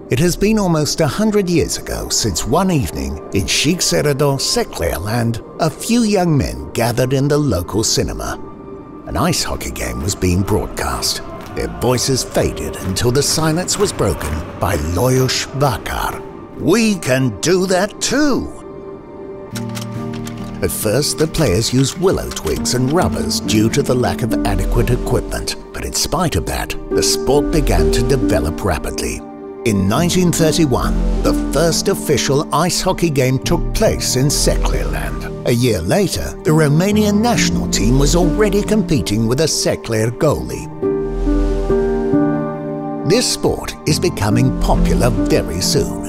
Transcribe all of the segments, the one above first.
It has been almost 100 years ago since one evening in Szeklerland, a few young men gathered in the local cinema. An ice hockey game was being broadcast. Their voices faded until the silence was broken by Lajos Vakar. "We can do that too!" At first, the players used willow twigs and rubbers due to the lack of adequate equipment, but in spite of that, the sport began to develop rapidly. In 1931, the first official ice hockey game took place in Seklerland. A year later, the Romanian national team was already competing with a Sekler goalie. This sport is becoming popular very soon.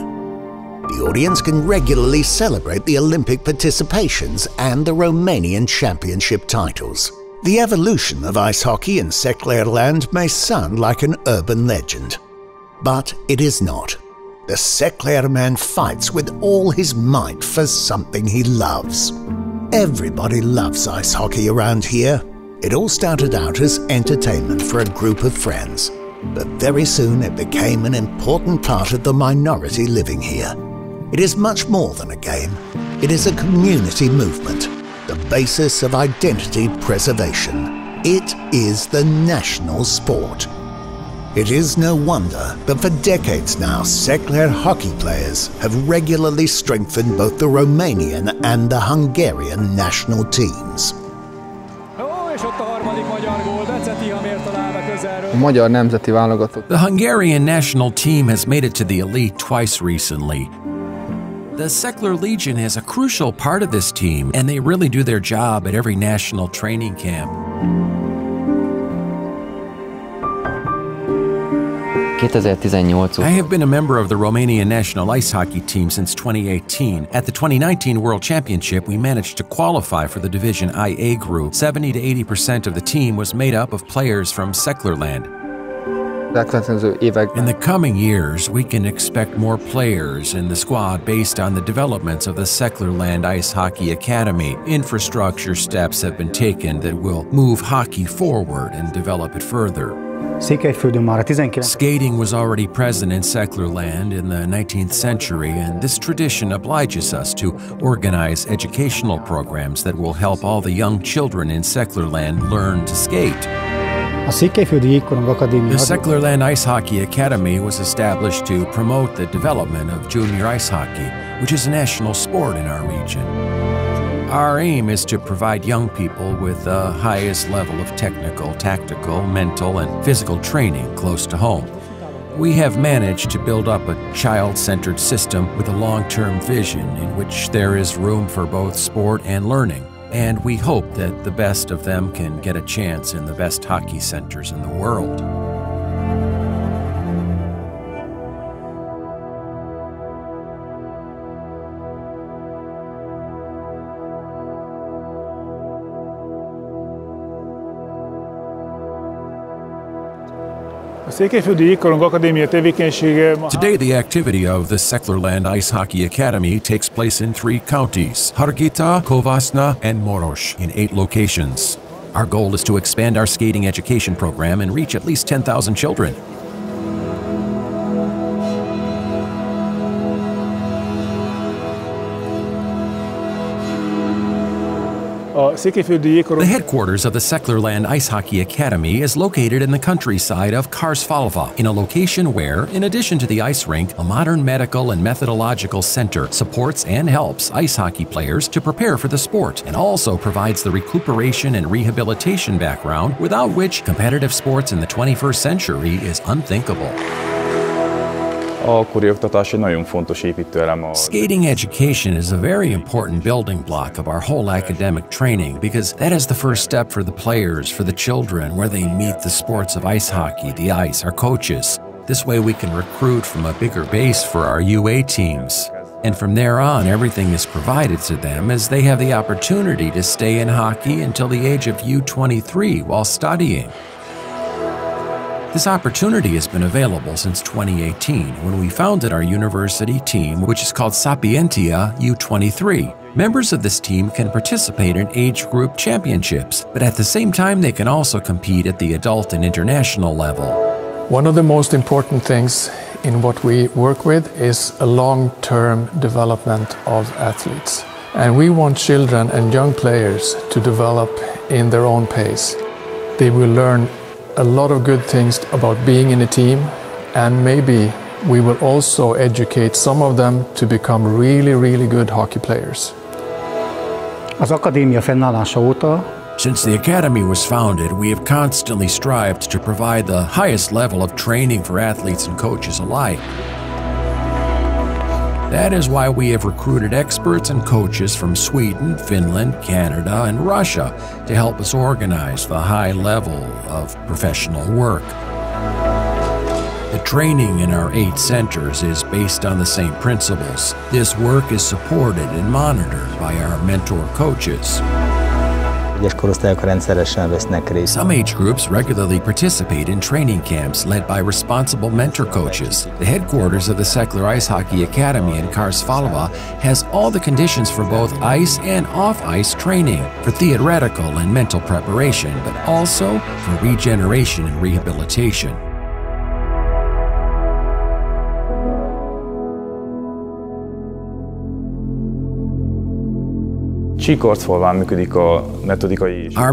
The audience can regularly celebrate the Olympic participations and the Romanian championship titles. The evolution of ice hockey in Seklerland may sound like an urban legend, but it is not. The Sekler man fights with all his might for something he loves. Everybody loves ice hockey around here. It all started out as entertainment for a group of friends, but very soon it became an important part of the minority living here. It is much more than a game. It is a community movement, the basis of identity preservation. It is the national sport. It is no wonder that for decades now, Sekler hockey players have regularly strengthened both the Romanian and the Hungarian national teams. The Hungarian national team has made it to the elite twice recently. The Szekler Legion is a crucial part of this team, and they really do their job at every national training camp. I have been a member of the Romanian national ice hockey team since 2018. At the 2019 World Championship, we managed to qualify for the Division IA group. 70 to 80% of the team was made up of players from Seklerland. In the coming years, we can expect more players in the squad based on the developments of the Seklerland Ice Hockey Academy. Infrastructure steps have been taken that will move hockey forward and develop it further. Skating was already present in Seklerland in the 19th century, and this tradition obliges us to organize educational programs that will help all the young children in Seklerland learn to skate. The Seklerland Ice Hockey Academy was established to promote the development of junior ice hockey, which is a national sport in our region. Our aim is to provide young people with the highest level of technical, tactical, mental, and physical training close to home. We have managed to build up a child-centered system with a long-term vision in which there is room for both sport and learning. And we hope that the best of them can get a chance in the best hockey centers in the world. Today, the activity of the Seklerland Ice Hockey Academy takes place in 3 counties, Harghita, Covasna, and Morosh, in 8 locations. Our goal is to expand our skating education program and reach at least 10,000 children. The headquarters of the Seklerland Ice Hockey Academy is located in the countryside of Karsvalva, in a location where, in addition to the ice rink, a modern medical and methodological center supports and helps ice hockey players to prepare for the sport, and also provides the recuperation and rehabilitation background without which competitive sports in the 21st century is unthinkable. Skating education is a very important building block of our whole academic training because that is the first step for the players, for the children, where they meet the sports of ice hockey, the ice, our coaches. This way we can recruit from a bigger base for our UA teams. And from there on, everything is provided to them as they have the opportunity to stay in hockey until the age of U23 while studying. This opportunity has been available since 2018 when we founded our university team, which is called Sapientia U23. Members of this team can participate in age group championships, but at the same time they can also compete at the adult and international level. One of the most important things in what we work with is a long-term development of athletes. And we want children and young players to develop in their own pace. They will learn a lot of good things about being in a team, and maybe we will also educate some of them to become really, really good hockey players. Az akadémia fennállása óta Since the Academy was founded, we have constantly strived to provide the highest level of training for athletes and coaches alike. That is why we have recruited experts and coaches from Sweden, Finland, Canada, and Russia to help us organize the high level of professional work. The training in our 8 centers is based on the same principles. This work is supported and monitored by our mentor coaches. Some age groups regularly participate in training camps led by responsible mentor coaches. The headquarters of the Seklerland Ice Hockey Academy in Karsvalva has all the conditions for both ice and off-ice training, for theoretical and mental preparation, but also for regeneration and rehabilitation. Our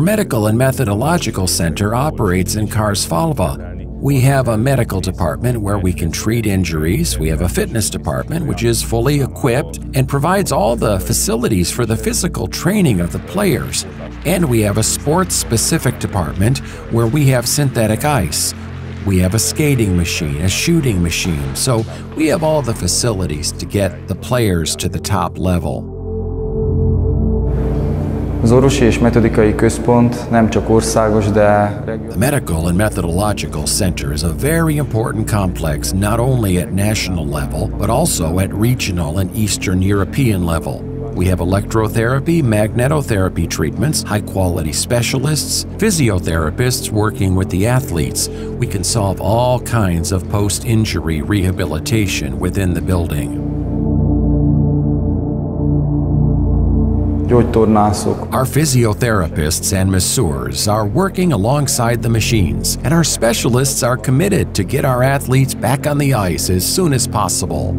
medical and methodological center operates in Karsvalva. We have a medical department where we can treat injuries. We have a fitness department which is fully equipped and provides all the facilities for the physical training of the players. And we have a sports-specific department where we have synthetic ice. We have a skating machine, a shooting machine, so we have all the facilities to get the players to the top level. The Medical and Methodological Center is a very important complex not only at national level, but also at regional and Eastern European level. We have electrotherapy, magnetotherapy treatments, high-quality specialists, physiotherapists working with the athletes. We can solve all kinds of post-injury rehabilitation within the building. Our physiotherapists and masseurs are working alongside the machines, and our specialists are committed to get our athletes back on the ice as soon as possible.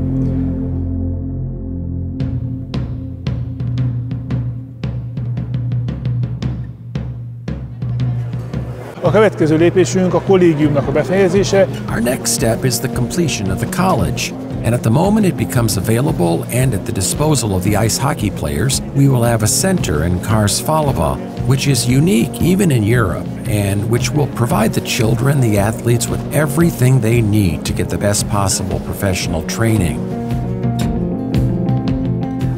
A következő lépésünk a kollégiumnak a befejezése. Our next step is the completion of the college. And at the moment it becomes available and at the disposal of the ice hockey players, we will have a center in Karsvalva, which is unique even in Europe, and which will provide the children, the athletes, with everything they need to get the best possible professional training.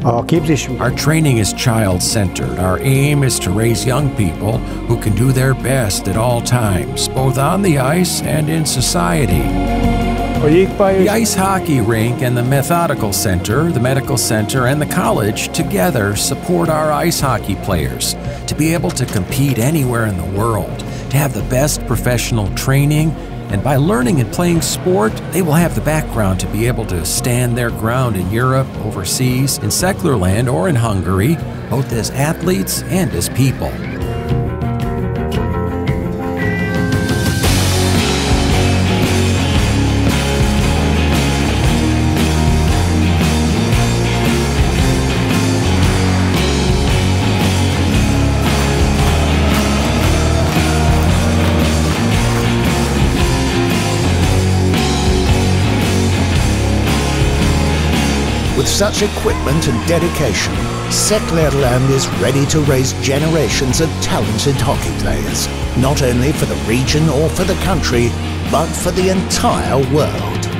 Our training is child-centered. Our aim is to raise young people who can do their best at all times, both on the ice and in society. The ice hockey rink and the methodical center, the medical center, and the college together support our ice hockey players to be able to compete anywhere in the world, to have the best professional training, and by learning and playing sport, they will have the background to be able to stand their ground in Europe, overseas, in Seklerland, or in Hungary, both as athletes and as people. With such equipment and dedication, Seklerland is ready to raise generations of talented hockey players, not only for the region or for the country, but for the entire world.